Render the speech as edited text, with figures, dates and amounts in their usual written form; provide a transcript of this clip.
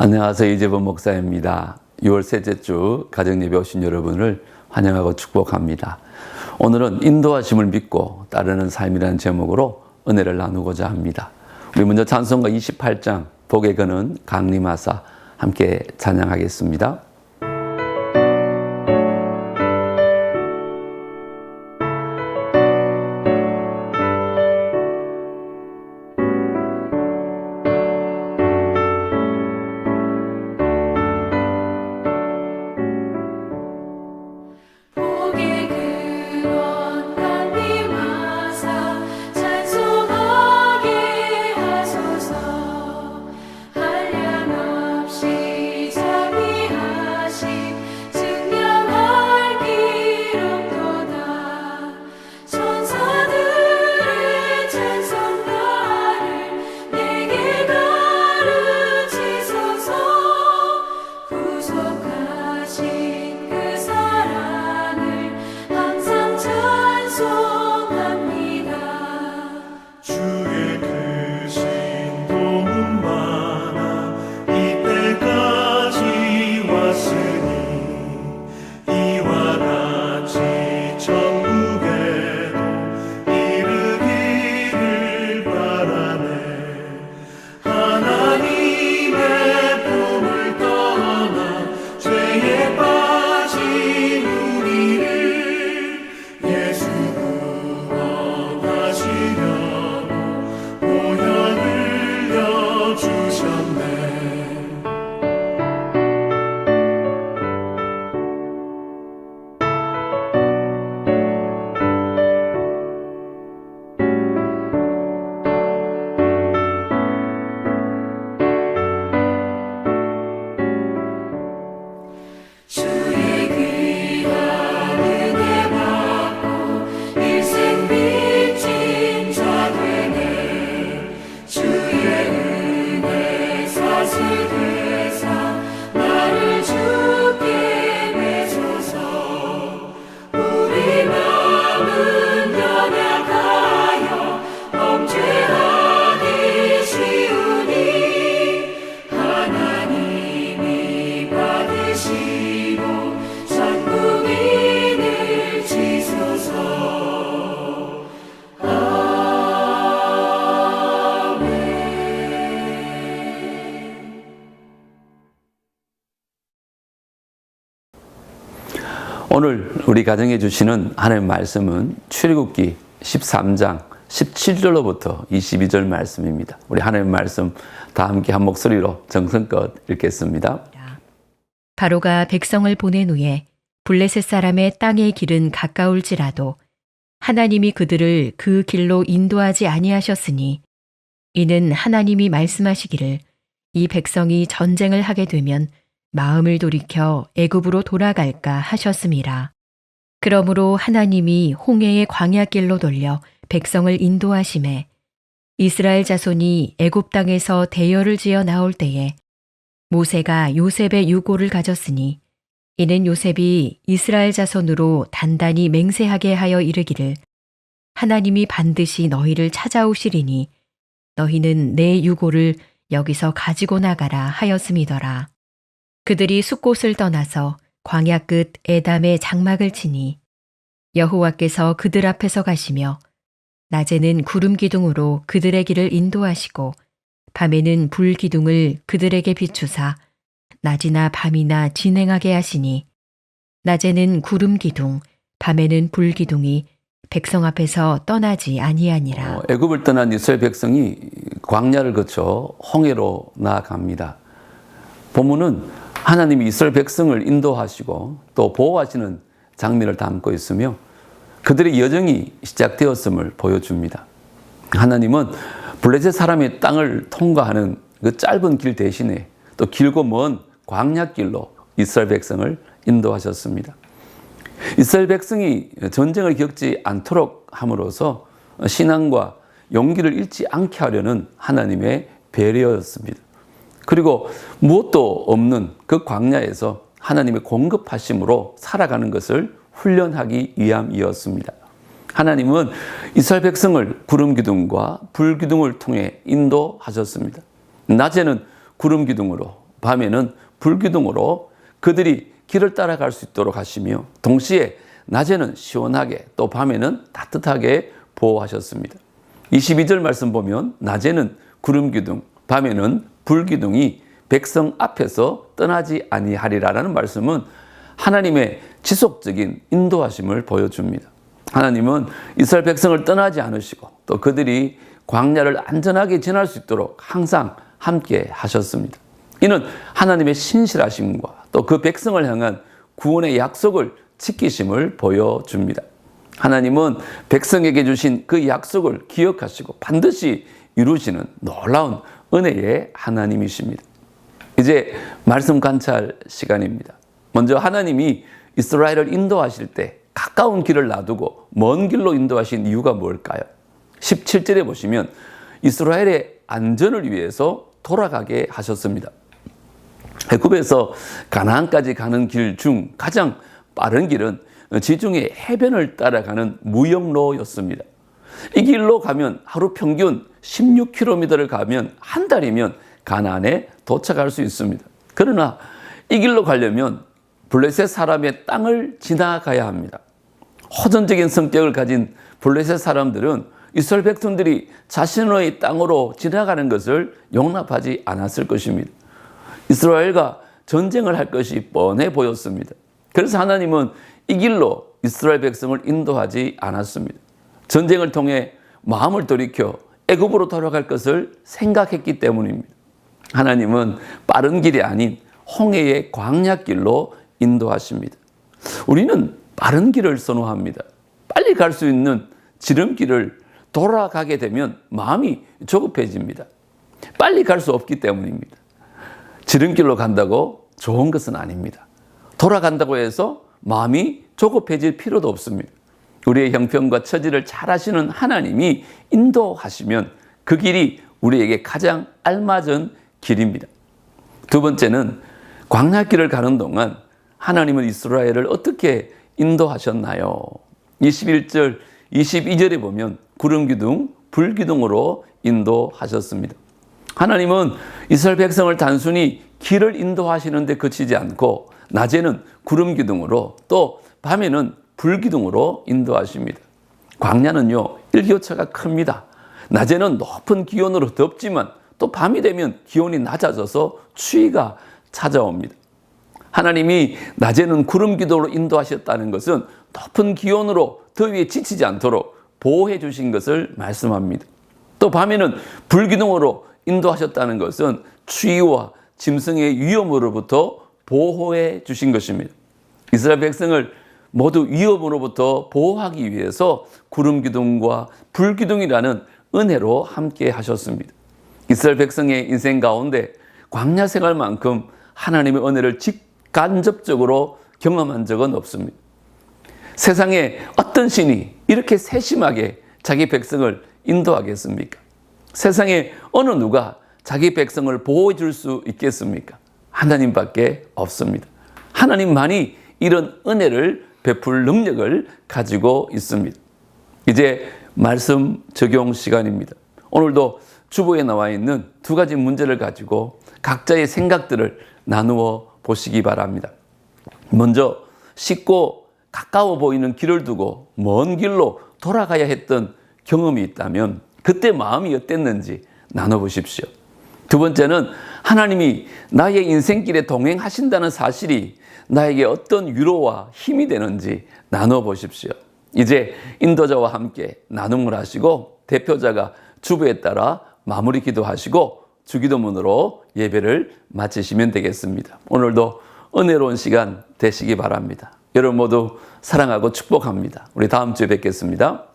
안녕하세요. 이재범 목사입니다. 6월 셋째 주 가정예배 오신 여러분을 환영하고 축복합니다. 오늘은 인도하심을 믿고 따르는 삶이라는 제목으로 은혜를 나누고자 합니다. 우리 먼저 찬송가 28장 복에 거는 강림하사 함께 찬양하겠습니다. 오늘 우리 가정에 주시는 하나님의 말씀은 출애굽기 13장 17절로부터 22절 말씀입니다. 우리 하나님의 말씀 다 함께 한 목소리로 정성껏 읽겠습니다. 바로가 백성을 보낸 후에 블레셋 사람의 땅의 길은 가까울지라도 하나님이 그들을 그 길로 인도하지 아니하셨으니 이는 하나님이 말씀하시기를 이 백성이 전쟁을 하게 되면 마음을 돌이켜 애굽으로 돌아갈까 하셨음이라. 그러므로 하나님이 홍해의 광야길로 돌려 백성을 인도하심에 이스라엘 자손이 애굽 땅에서 대열을 지어 나올 때에 모세가 요셉의 유고를 가졌으니 이는 요셉이 이스라엘 자손으로 단단히 맹세하게 하여 이르기를 하나님이 반드시 너희를 찾아오시리니 너희는 내 유고를 여기서 가지고 나가라 하였음이더라. 그들이 숫곳을 떠나서 광야 끝 에담에 장막을 치니 여호와께서 그들 앞에서 가시며 낮에는 구름 기둥으로 그들의 길을 인도하시고 밤에는 불 기둥을 그들에게 비추사 낮이나 밤이나 진행하게 하시니 낮에는 구름 기둥 밤에는 불 기둥이 백성 앞에서 떠나지 아니하니라. 애굽을 떠난 이스라엘 백성이 광야를 거쳐 홍해로 나아갑니다. 본문은 하나님이 이스라엘 백성을 인도하시고 또 보호하시는 장면을 담고 있으며 그들의 여정이 시작되었음을 보여줍니다. 하나님은 블레셋 사람의 땅을 통과하는 그 짧은 길 대신에 또 길고 먼 광야길로 이스라엘 백성을 인도하셨습니다. 이스라엘 백성이 전쟁을 겪지 않도록 함으로써 신앙과 용기를 잃지 않게 하려는 하나님의 배려였습니다. 그리고 무엇도 없는 그 광야에서 하나님의 공급하심으로 살아가는 것을 훈련하기 위함이었습니다. 하나님은 이스라엘 백성을 구름 기둥과 불 기둥을 통해 인도하셨습니다. 낮에는 구름 기둥으로, 밤에는 불기둥으로 그들이 길을 따라갈 수 있도록 하시며 동시에 낮에는 시원하게 또 밤에는 따뜻하게 보호하셨습니다. 22절 말씀 보면 낮에는 구름기둥, 밤에는 불기둥이 백성 앞에서 떠나지 아니하리라라는 말씀은 하나님의 지속적인 인도하심을 보여줍니다. 하나님은 이스라엘 백성을 떠나지 않으시고 또 그들이 광야를 안전하게 지날 수 있도록 항상 함께 하셨습니다. 이는 하나님의 신실하심과 또 그 백성을 향한 구원의 약속을 지키심을 보여줍니다. 하나님은 백성에게 주신 그 약속을 기억하시고 반드시 이루시는 놀라운 은혜의 하나님이십니다. 이제 말씀 관찰 시간입니다. 먼저 하나님이 이스라엘을 인도하실 때 가까운 길을 놔두고 먼 길로 인도하신 이유가 뭘까요? 17절에 보시면 이스라엘의 안전을 위해서 돌아가게 하셨습니다. 애굽에서 가나안까지 가는 길 중 가장 빠른 길은 지중해 해변을 따라가는 무역로였습니다. 이 길로 가면 하루 평균 16km를 가면 한 달이면 가나안에 도착할 수 있습니다. 그러나 이 길로 가려면 블레셋 사람의 땅을 지나가야 합니다. 호전적인 성격을 가진 블레셋 사람들은 이스라엘 백성들이 자신의 땅으로 지나가는 것을 용납하지 않았을 것입니다. 이스라엘과 전쟁을 할 것이 뻔해 보였습니다. 그래서 하나님은 이 길로 이스라엘 백성을 인도하지 않았습니다. 전쟁을 통해 마음을 돌이켜 애굽으로 돌아갈 것을 생각했기 때문입니다. 하나님은 빠른 길이 아닌 홍해의 광야길로 인도하십니다. 우리는 빠른 길을 선호합니다. 빨리 갈 수 있는 지름길을 돌아가게 되면 마음이 조급해집니다. 빨리 갈 수 없기 때문입니다. 지름길로 간다고 좋은 것은 아닙니다. 돌아간다고 해서 마음이 조급해질 필요도 없습니다. 우리의 형편과 처지를 잘 아시는 하나님이 인도하시면 그 길이 우리에게 가장 알맞은 길입니다. 두 번째는 광야길을 가는 동안 하나님은 이스라엘을 어떻게 인도하셨나요? 21절, 22절에 보면 구름기둥, 불기둥으로 인도하셨습니다. 하나님은 이스라엘 백성을 단순히 길을 인도하시는 데 그치지 않고 낮에는 구름기둥으로 또 밤에는 불기둥으로 인도하십니다. 광야는요, 일교차가 큽니다. 낮에는 높은 기온으로 덥지만 또 밤이 되면 기온이 낮아져서 추위가 찾아옵니다. 하나님이 낮에는 구름기둥으로 인도하셨다는 것은 높은 기온으로 더위에 지치지 않도록 보호해 주신 것을 말씀합니다. 또 밤에는 불기둥으로 인도하셨다는 것은 추위와 짐승의 위험으로부터 보호해 주신 것입니다. 이스라엘 백성을 모두 위험으로부터 보호하기 위해서 구름기둥과 불기둥이라는 은혜로 함께 하셨습니다. 이스라엘 백성의 인생 가운데 광야 생활만큼 하나님의 은혜를 직간접적으로 경험한 적은 없습니다. 세상에 어떤 신이 이렇게 세심하게 자기 백성을 인도하겠습니까? 세상에 어느 누가 자기 백성을 보호해 줄 수 있겠습니까? 하나님밖에 없습니다. 하나님만이 이런 은혜를 베풀 능력을 가지고 있습니다. 이제 말씀 적용 시간입니다. 오늘도 주보에 나와 있는 두 가지 문제를 가지고 각자의 생각들을 나누어 보시기 바랍니다. 먼저 쉽고 가까워 보이는 길을 두고 먼 길로 돌아가야 했던 경험이 있다면 그때 마음이 어땠는지 나눠보십시오. 두 번째는 하나님이 나의 인생길에 동행하신다는 사실이 나에게 어떤 위로와 힘이 되는지 나눠보십시오. 이제 인도자와 함께 나눔을 하시고 대표자가 주보에 따라 마무리 기도하시고 주기도문으로 예배를 마치시면 되겠습니다. 오늘도 은혜로운 시간 되시기 바랍니다. 여러분 모두 사랑하고 축복합니다. 우리 다음 주에 뵙겠습니다.